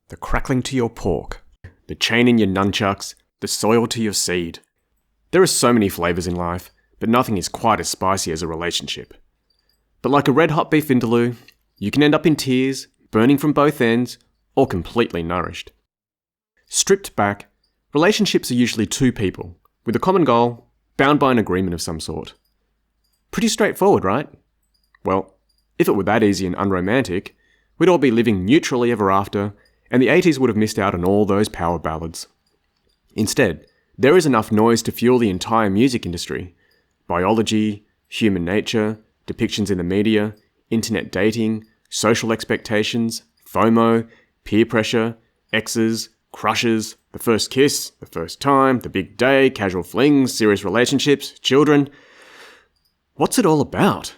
the crackling to your pork, the chain in your nunchucks, the soil to your seed. There are so many flavours in life, but nothing is quite as spicy as a relationship. But like a red-hot beef vindaloo, you can end up in tears, burning from both ends, or completely nourished. Stripped back, relationships are usually two people, with a common goal, bound by an agreement of some sort. Pretty straightforward, right? Well, if it were that easy and unromantic, we'd all be living neutrally ever after, and the 80s would have missed out on all those power ballads. Instead, there is enough noise to fuel the entire music industry. Biology, human nature, depictions in the media, internet dating, social expectations, FOMO, peer pressure, exes, crushes, the first kiss, the first time, the big day, casual flings, serious relationships, children. What's it all about?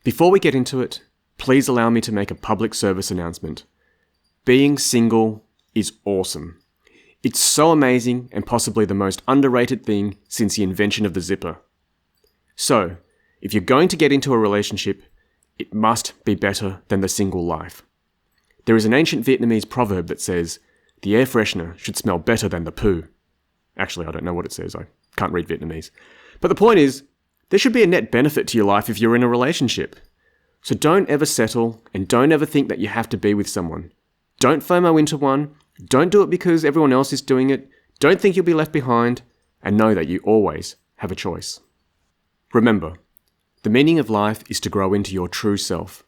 Before we get into it, please allow me to make a public service announcement. Being single is awesome. It's so amazing and possibly the most underrated thing since the invention of the zipper. So, if you're going to get into a relationship, it must be better than the single life. There is an ancient Vietnamese proverb that says, the air freshener should smell better than the poo. Actually, I don't know what it says. I can't read Vietnamese. But the point is, there should be a net benefit to your life if you're in a relationship. So don't ever settle and don't ever think that you have to be with someone. Don't FOMO into one. Don't do it because everyone else is doing it. Don't think you'll be left behind. And know that you always have a choice. Remember, the meaning of life is to grow into your true self.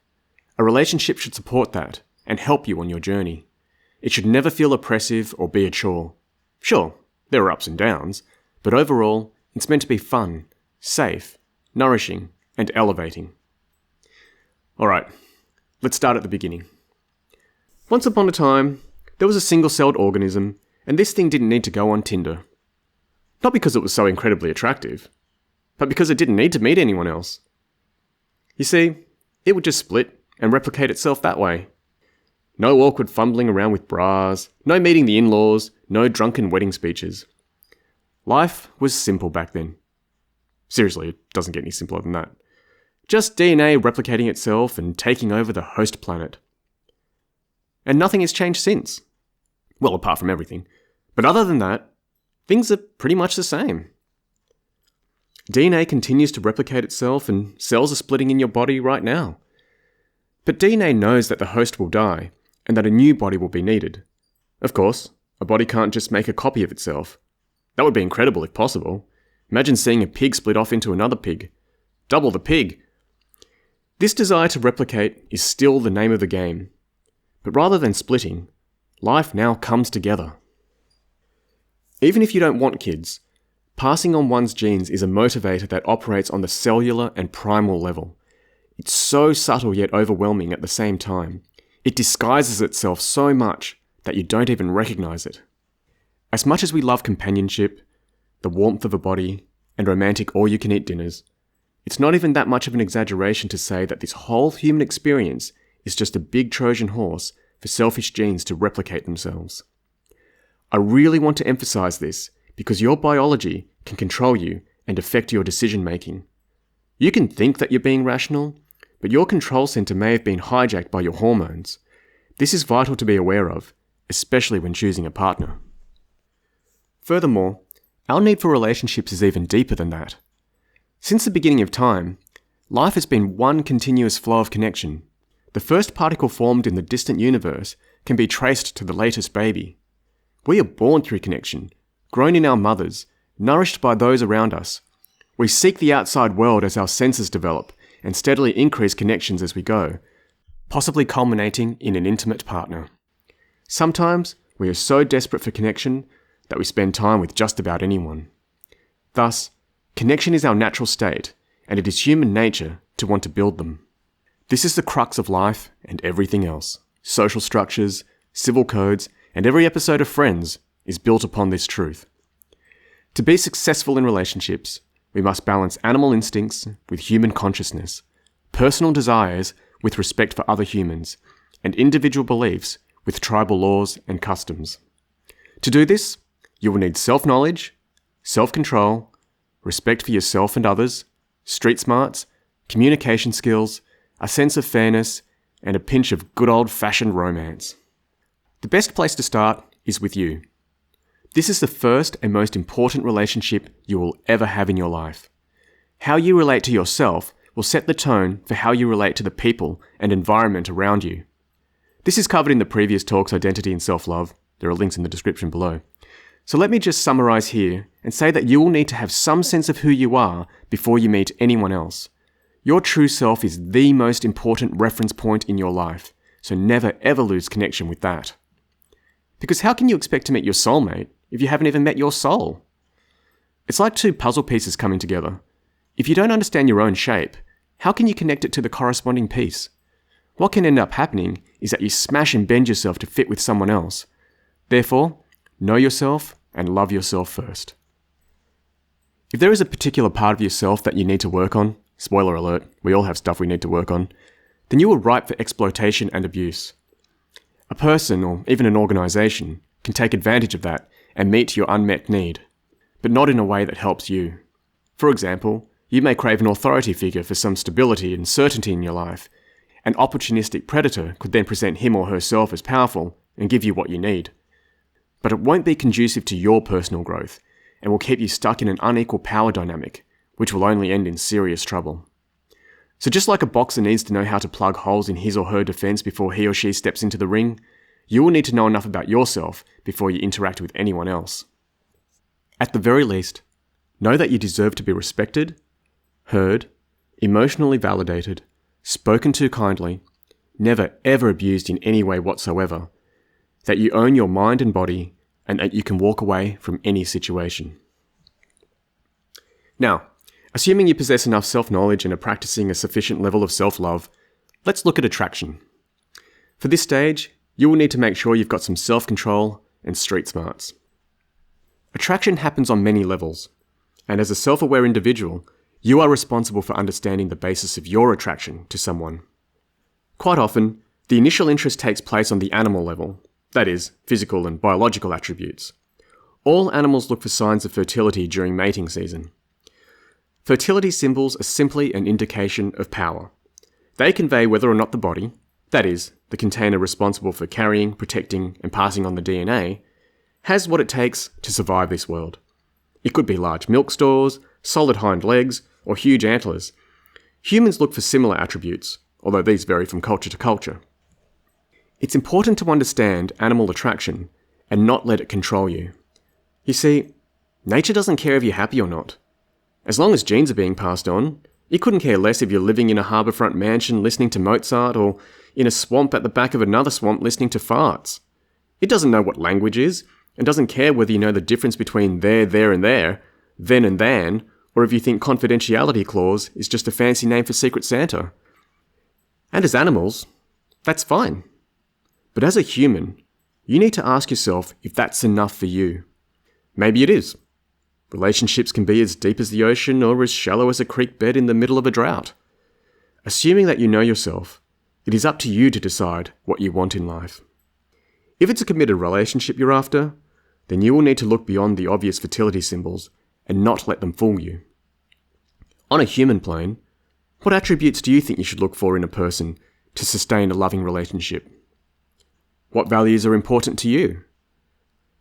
A relationship should support that and help you on your journey. It should never feel oppressive or be a chore. Sure, there are ups and downs, but overall, it's meant to be fun, safe, nourishing, and elevating. Alright, let's start at the beginning. Once upon a time, there was a single-celled organism, and this thing didn't need to go on Tinder. Not because it was so incredibly attractive, but because it didn't need to meet anyone else. You see, it would just split and replicate itself that way. No awkward fumbling around with bras, no meeting the in-laws, no drunken wedding speeches. Life was simple back then. Seriously, it doesn't get any simpler than that. Just DNA replicating itself and taking over the host planet. And nothing has changed since. Well, apart from everything. But other than that, things are pretty much the same. DNA continues to replicate itself and cells are splitting in your body right now. But DNA knows that the host will die and that a new body will be needed. Of course, a body can't just make a copy of itself. That would be incredible if possible. Imagine seeing a pig split off into another pig. Double the pig. This desire to replicate is still the name of the game. But rather than splitting, life now comes together. Even if you don't want kids, passing on one's genes is a motivator that operates on the cellular and primal level. It's so subtle yet overwhelming at the same time. It disguises itself so much that you don't even recognize it. As much as we love companionship, the warmth of a body, and romantic all-you-can-eat dinners, it's not even that much of an exaggeration to say that this whole human experience is just a big Trojan horse for selfish genes to replicate themselves. I really want to emphasize this because your biology can control you and affect your decision-making. You can think that you're being rational, but your control center may have been hijacked by your hormones. This is vital to be aware of, especially when choosing a partner. Furthermore, our need for relationships is even deeper than that. Since the beginning of time, life has been one continuous flow of connection. The first particle formed in the distant universe can be traced to the latest baby. We are born through connection, grown in our mothers, nourished by those around us. We seek the outside world as our senses develop and steadily increase connections as we go, possibly culminating in an intimate partner. Sometimes we are so desperate for connection that we spend time with just about anyone. Thus, connection is our natural state, and it is human nature to want to build them. This is the crux of life and everything else. Social structures, civil codes, and every episode of Friends is built upon this truth. To be successful in relationships, we must balance animal instincts with human consciousness, personal desires with respect for other humans, and individual beliefs with tribal laws and customs. To do this, you will need self-knowledge, self-control, respect for yourself and others, street smarts, communication skills, a sense of fairness, and a pinch of good old-fashioned romance. The best place to start is with you. This is the first and most important relationship you will ever have in your life. How you relate to yourself will set the tone for how you relate to the people and environment around you. This is covered in the previous talks, Identity and Self-Love. There are links in the description below. So let me just summarize here and say that you will need to have some sense of who you are before you meet anyone else. Your true self is the most important reference point in your life, so never ever lose connection with that. Because how can you expect to meet your soulmate if you haven't even met your soul? It's like two puzzle pieces coming together. If you don't understand your own shape, how can you connect it to the corresponding piece? What can end up happening is that you smash and bend yourself to fit with someone else. Therefore, know yourself and love yourself first. If there is a particular part of yourself that you need to work on, spoiler alert, we all have stuff we need to work on, then you are ripe for exploitation and abuse. A person, or even an organisation, can take advantage of that and meet your unmet need, but not in a way that helps you. For example, you may crave an authority figure for some stability and certainty in your life. An opportunistic predator could then present him or herself as powerful and give you what you need. But it won't be conducive to your personal growth and will keep you stuck in an unequal power dynamic, which will only end in serious trouble. So just like a boxer needs to know how to plug holes in his or her defense before he or she steps into the ring, you will need to know enough about yourself before you interact with anyone else. At the very least, know that you deserve to be respected, heard, emotionally validated, spoken to kindly, never ever abused in any way whatsoever, that you own your mind and body, and that you can walk away from any situation. Now, assuming you possess enough self-knowledge and are practicing a sufficient level of self-love, let's look at attraction. For this stage, you will need to make sure you've got some self-control and street smarts. Attraction happens on many levels, and as a self-aware individual, you are responsible for understanding the basis of your attraction to someone. Quite often, the initial interest takes place on the animal level, that is, physical and biological attributes. All animals look for signs of fertility during mating season. Fertility symbols are simply an indication of power. They convey whether or not the body, that is, the container responsible for carrying, protecting, and passing on the DNA, has what it takes to survive this world. It could be large milk stores, solid hind legs, or huge antlers. Humans look for similar attributes, although these vary from culture to culture. It's important to understand animal attraction and not let it control you. You see, nature doesn't care if you're happy or not. As long as genes are being passed on, it couldn't care less if you're living in a harbourfront mansion listening to Mozart or in a swamp at the back of another swamp listening to farts. It doesn't know what language is, and doesn't care whether you know the difference between there, and there, then and than, or if you think confidentiality clause is just a fancy name for Secret Santa. And as animals, that's fine. But as a human, you need to ask yourself if that's enough for you. Maybe it is. Relationships can be as deep as the ocean or as shallow as a creek bed in the middle of a drought. Assuming that you know yourself, it is up to you to decide what you want in life. If it's a committed relationship you're after, then you will need to look beyond the obvious fertility symbols and not let them fool you. On a human plane, what attributes do you think you should look for in a person to sustain a loving relationship? What values are important to you?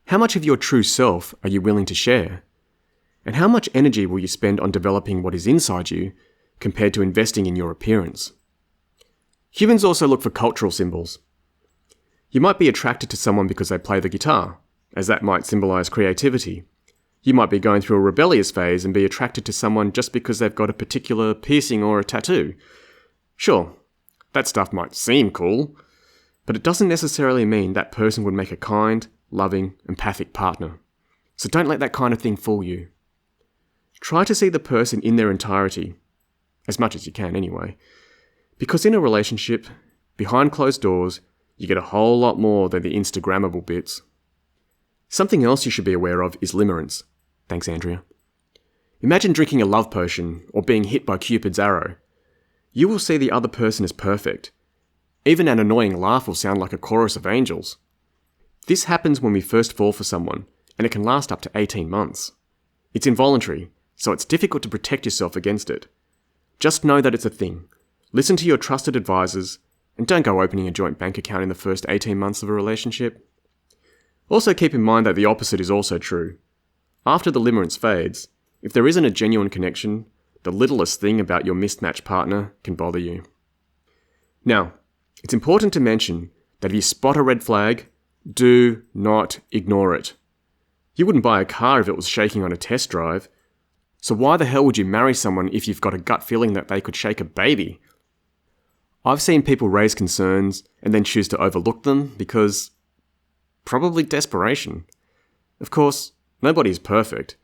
How much of your true self are you willing to share? And how much energy will you spend on developing what is inside you compared to investing in your appearance? Humans also look for cultural symbols. You might be attracted to someone because they play the guitar, as that might symbolize creativity. You might be going through a rebellious phase and be attracted to someone just because they've got a particular piercing or a tattoo. Sure, that stuff might seem cool, but it doesn't necessarily mean that person would make a kind, loving, empathic partner. So don't let that kind of thing fool you. Try to see the person in their entirety, as much as you can anyway, because in a relationship, behind closed doors, you get a whole lot more than the Instagrammable bits. Something else you should be aware of is limerence. Thanks, Andrea. Imagine drinking a love potion or being hit by Cupid's arrow. You will see the other person as perfect. Even an annoying laugh will sound like a chorus of angels. This happens when we first fall for someone, and it can last up to 18 months. It's involuntary, so it's difficult to protect yourself against it. Just know that it's a thing. Listen to your trusted advisors, and don't go opening a joint bank account in the first 18 months of a relationship. Also keep in mind that the opposite is also true. After the limerence fades, if there isn't a genuine connection, the littlest thing about your mismatched partner can bother you. Now, it's important to mention that if you spot a red flag, do not ignore it. You wouldn't buy a car if it was shaking on a test drive. So why the hell would you marry someone if you've got a gut feeling that they could shake a baby? I've seen people raise concerns and then choose to overlook them because probably desperation. Of course, nobody is perfect,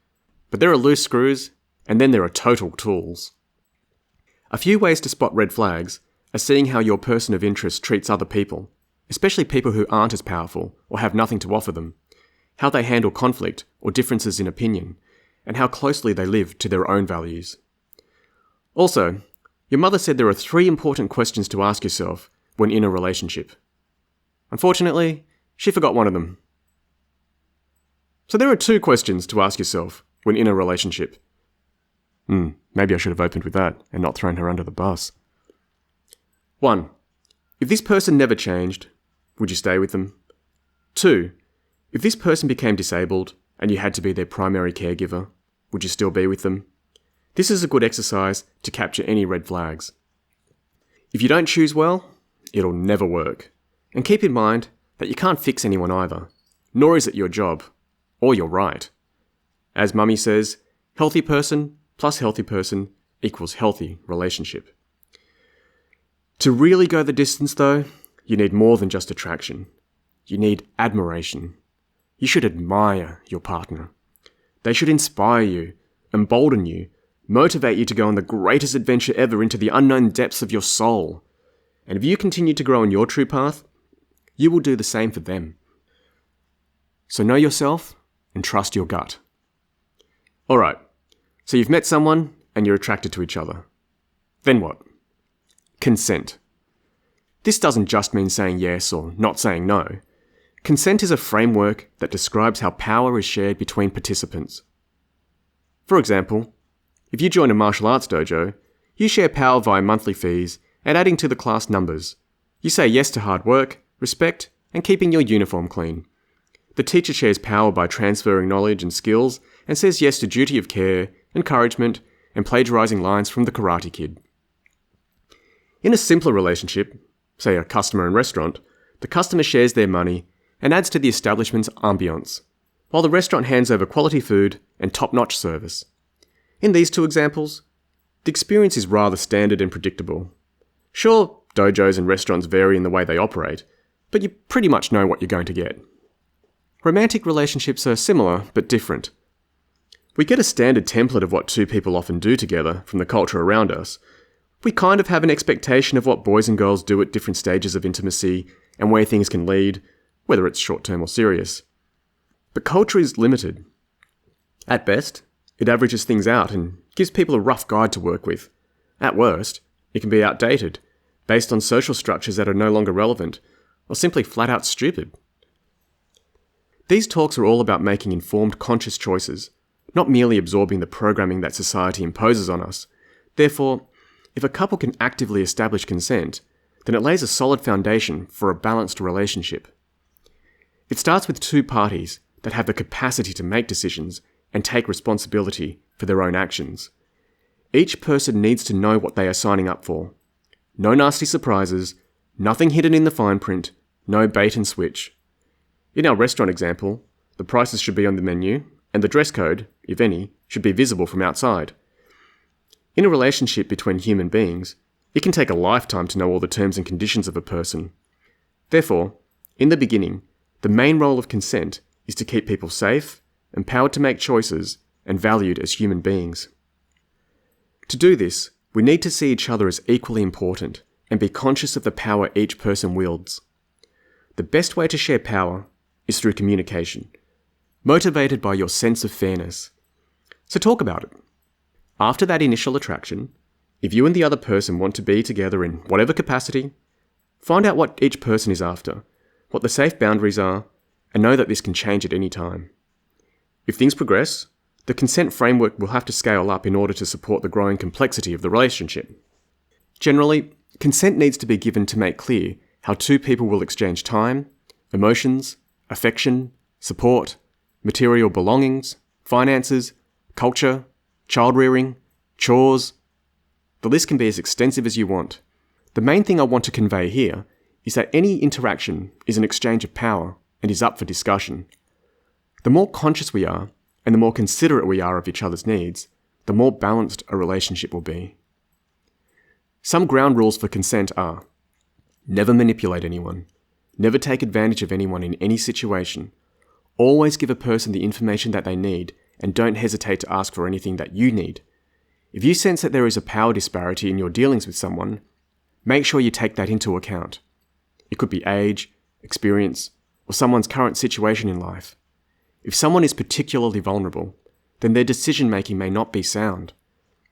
but there are loose screws and then there are total tools. A few ways to spot red flags are seeing how your person of interest treats other people, especially people who aren't as powerful or have nothing to offer them, how they handle conflict or differences in opinion, and how closely they live to their own values. Also, your mother said there are 3 important questions to ask yourself when in a relationship. Unfortunately, she forgot one of them. So there are 2 questions to ask yourself when in a relationship. Maybe I should have opened with that and not thrown her under the bus. 1. If this person never changed, would you stay with them? 2. If this person became disabled and you had to be their primary caregiver, would you still be with them? This is a good exercise to capture any red flags. If you don't choose well, it'll never work. And keep in mind that you can't fix anyone either, nor is it your job, or your right. As Mummy says, healthy person plus healthy person equals healthy relationship. To really go the distance though, you need more than just attraction. You need admiration. You should admire your partner. They should inspire you, embolden you, motivate you to go on the greatest adventure ever into the unknown depths of your soul. And if you continue to grow on your true path, you will do the same for them. So know yourself and trust your gut. Alright, so you've met someone and you're attracted to each other. Then what? Consent. This doesn't just mean saying yes or not saying no. Consent is a framework that describes how power is shared between participants. For example, if you join a martial arts dojo, you share power via monthly fees and adding to the class numbers. You say yes to hard work, respect, and keeping your uniform clean. The teacher shares power by transferring knowledge and skills and says yes to duty of care, encouragement, and plagiarizing lines from the Karate Kid. In a simpler relationship, say a customer and restaurant, the customer shares their money and adds to the establishment's ambience, while the restaurant hands over quality food and top-notch service. In these 2 examples, the experience is rather standard and predictable. Sure, dojos and restaurants vary in the way they operate, but you pretty much know what you're going to get. Romantic relationships are similar, but different. We get a standard template of what 2 people often do together from the culture around us. We kind of have an expectation of what boys and girls do at different stages of intimacy and where things can lead, whether it's short-term or serious. But culture is limited. At best, it averages things out and gives people a rough guide to work with. At worst, it can be outdated, based on social structures that are no longer relevant, or simply flat-out stupid. These talks are all about making informed, conscious choices, not merely absorbing the programming that society imposes on us. Therefore, if a couple can actively establish consent, then it lays a solid foundation for a balanced relationship. It starts with 2 parties that have the capacity to make decisions and take responsibility for their own actions. Each person needs to know what they are signing up for. No nasty surprises, nothing hidden in the fine print, no bait and switch. In our restaurant example, the prices should be on the menu, and the dress code, if any, should be visible from outside. In a relationship between human beings, it can take a lifetime to know all the terms and conditions of a person. Therefore, in the beginning, the main role of consent is to keep people safe, empowered to make choices, and valued as human beings. To do this, we need to see each other as equally important and be conscious of the power each person wields. The best way to share power is through communication, motivated by your sense of fairness. So talk about it. After that initial attraction, if you and the other person want to be together in whatever capacity, find out what each person is after, what the safe boundaries are, and know that this can change at any time. If things progress, the consent framework will have to scale up in order to support the growing complexity of the relationship. Generally, consent needs to be given to make clear how 2 people will exchange time, emotions, affection, support, material belongings, finances, culture, child rearing, chores. The list can be as extensive as you want. The main thing I want to convey here is that any interaction is an exchange of power and is up for discussion. The more conscious we are, and the more considerate we are of each other's needs, the more balanced a relationship will be. Some ground rules for consent are: never manipulate anyone, never take advantage of anyone in any situation, always give a person the information that they need, and don't hesitate to ask for anything that you need. If you sense that there is a power disparity in your dealings with someone, make sure you take that into account. It could be age, experience, or someone's current situation in life. If someone is particularly vulnerable, then their decision-making may not be sound.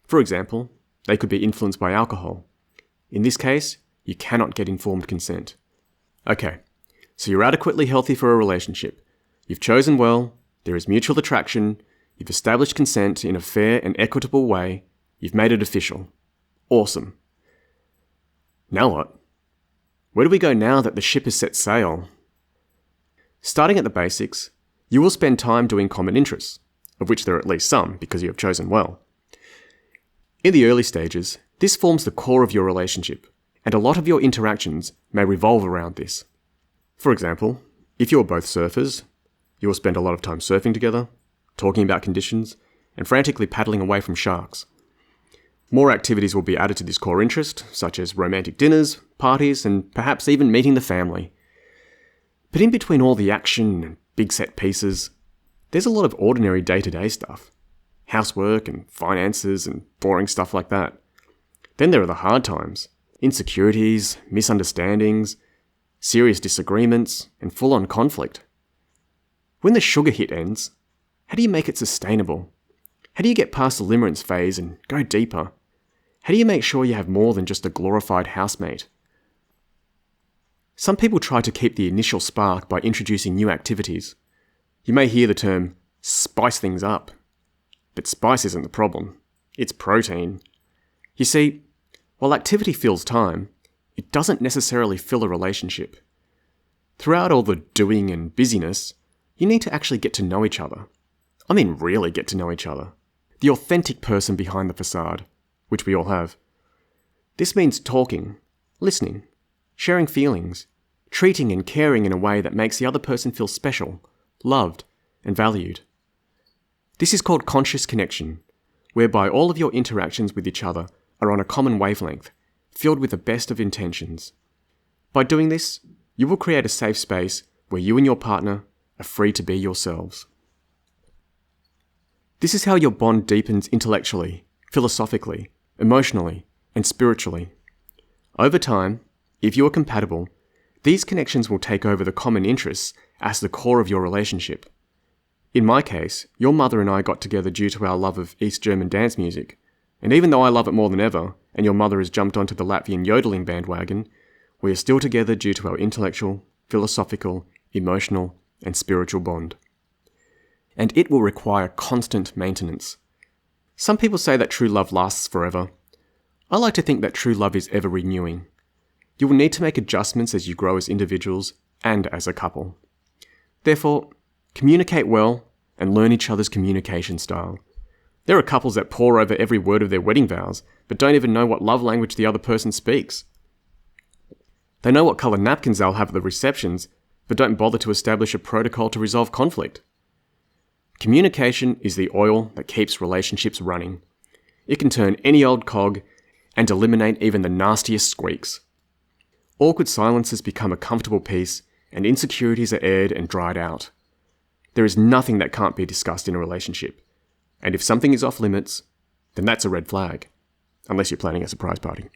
For example, they could be influenced by alcohol. In this case, you cannot get informed consent. Okay, so you're adequately healthy for a relationship. You've chosen well, there is mutual attraction, you've established consent in a fair and equitable way, you've made it official. Awesome. Now what? Where do we go now that the ship has set sail? Starting at the basics, you will spend time doing common interests, of which there are at least some because you have chosen well. In the early stages, this forms the core of your relationship, and a lot of your interactions may revolve around this. For example, if you are both surfers, you will spend a lot of time surfing together, talking about conditions, and frantically paddling away from sharks. More activities will be added to this core interest, such as romantic dinners, parties, and perhaps even meeting the family. But in between all the action and big set pieces, there's a lot of ordinary day-to-day stuff. Housework and finances and boring stuff like that. Then there are the hard times. Insecurities, misunderstandings, serious disagreements, and full-on conflict. When the sugar hit ends, how do you make it sustainable? How do you get past the limerence phase and go deeper? How do you make sure you have more than just a glorified housemate? Some people try to keep the initial spark by introducing new activities. You may hear the term, spice things up. But spice isn't the problem. It's protein. You see, while activity fills time, it doesn't necessarily fill a relationship. Throughout all the doing and busyness, you need to actually get to know each other. I mean really get to know each other. The authentic person behind the facade, which we all have. This means talking, listening, sharing feelings, treating and caring in a way that makes the other person feel special, loved, and valued. This is called conscious connection, whereby all of your interactions with each other are on a common wavelength, filled with the best of intentions. By doing this, you will create a safe space where you and your partner are free to be yourselves. This is how your bond deepens intellectually, philosophically, emotionally, and spiritually. Over time, if you are compatible, these connections will take over the common interests as the core of your relationship. In my case, your mother and I got together due to our love of East German dance music, and even though I love it more than ever, and your mother has jumped onto the Latvian yodeling bandwagon, we are still together due to our intellectual, philosophical, emotional, and spiritual bond. And it will require constant maintenance. Some people say that true love lasts forever. I like to think that true love is ever renewing. You will need to make adjustments as you grow as individuals and as a couple. Therefore, communicate well and learn each other's communication style. There are couples that pore over every word of their wedding vows, but don't even know what love language the other person speaks. They know what colour napkins they'll have at the receptions, but don't bother to establish a protocol to resolve conflict. Communication is the oil that keeps relationships running. It can turn any old cog and eliminate even the nastiest squeaks. Awkward silences become a comfortable peace, and insecurities are aired and dried out. There is nothing that can't be discussed in a relationship, and if something is off limits, then that's a red flag, unless you're planning a surprise party.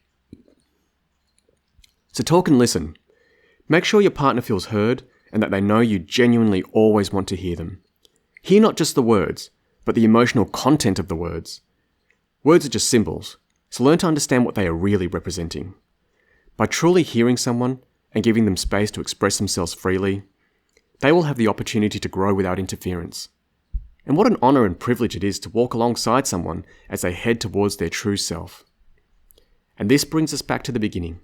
So talk and listen. Make sure your partner feels heard and that they know you genuinely always want to hear them. Hear not just the words, but the emotional content of the words. Words are just symbols, so learn to understand what they are really representing. By truly hearing someone and giving them space to express themselves freely, they will have the opportunity to grow without interference. And what an honour and privilege it is to walk alongside someone as they head towards their true self. And this brings us back to the beginning,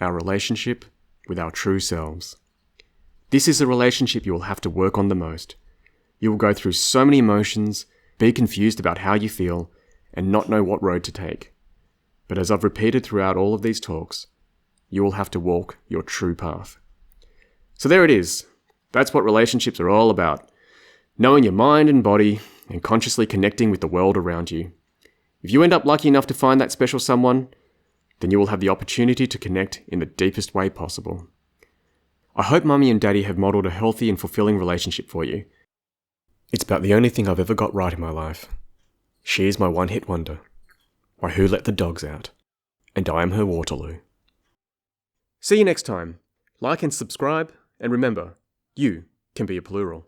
our relationship with our true selves. This is the relationship you will have to work on the most. You will go through so many emotions, be confused about how you feel, and not know what road to take. But as I've repeated throughout all of these talks, you will have to walk your true path. So there it is. That's what relationships are all about. Knowing your mind and body and consciously connecting with the world around you. If you end up lucky enough to find that special someone, then you will have the opportunity to connect in the deepest way possible. I hope Mummy and Daddy have modelled a healthy and fulfilling relationship for you. It's about the only thing I've ever got right in my life. She is my one-hit wonder. My Who Let the Dogs Out. And I am her Waterloo. See you next time. Like and subscribe, and remember, you can be a plural.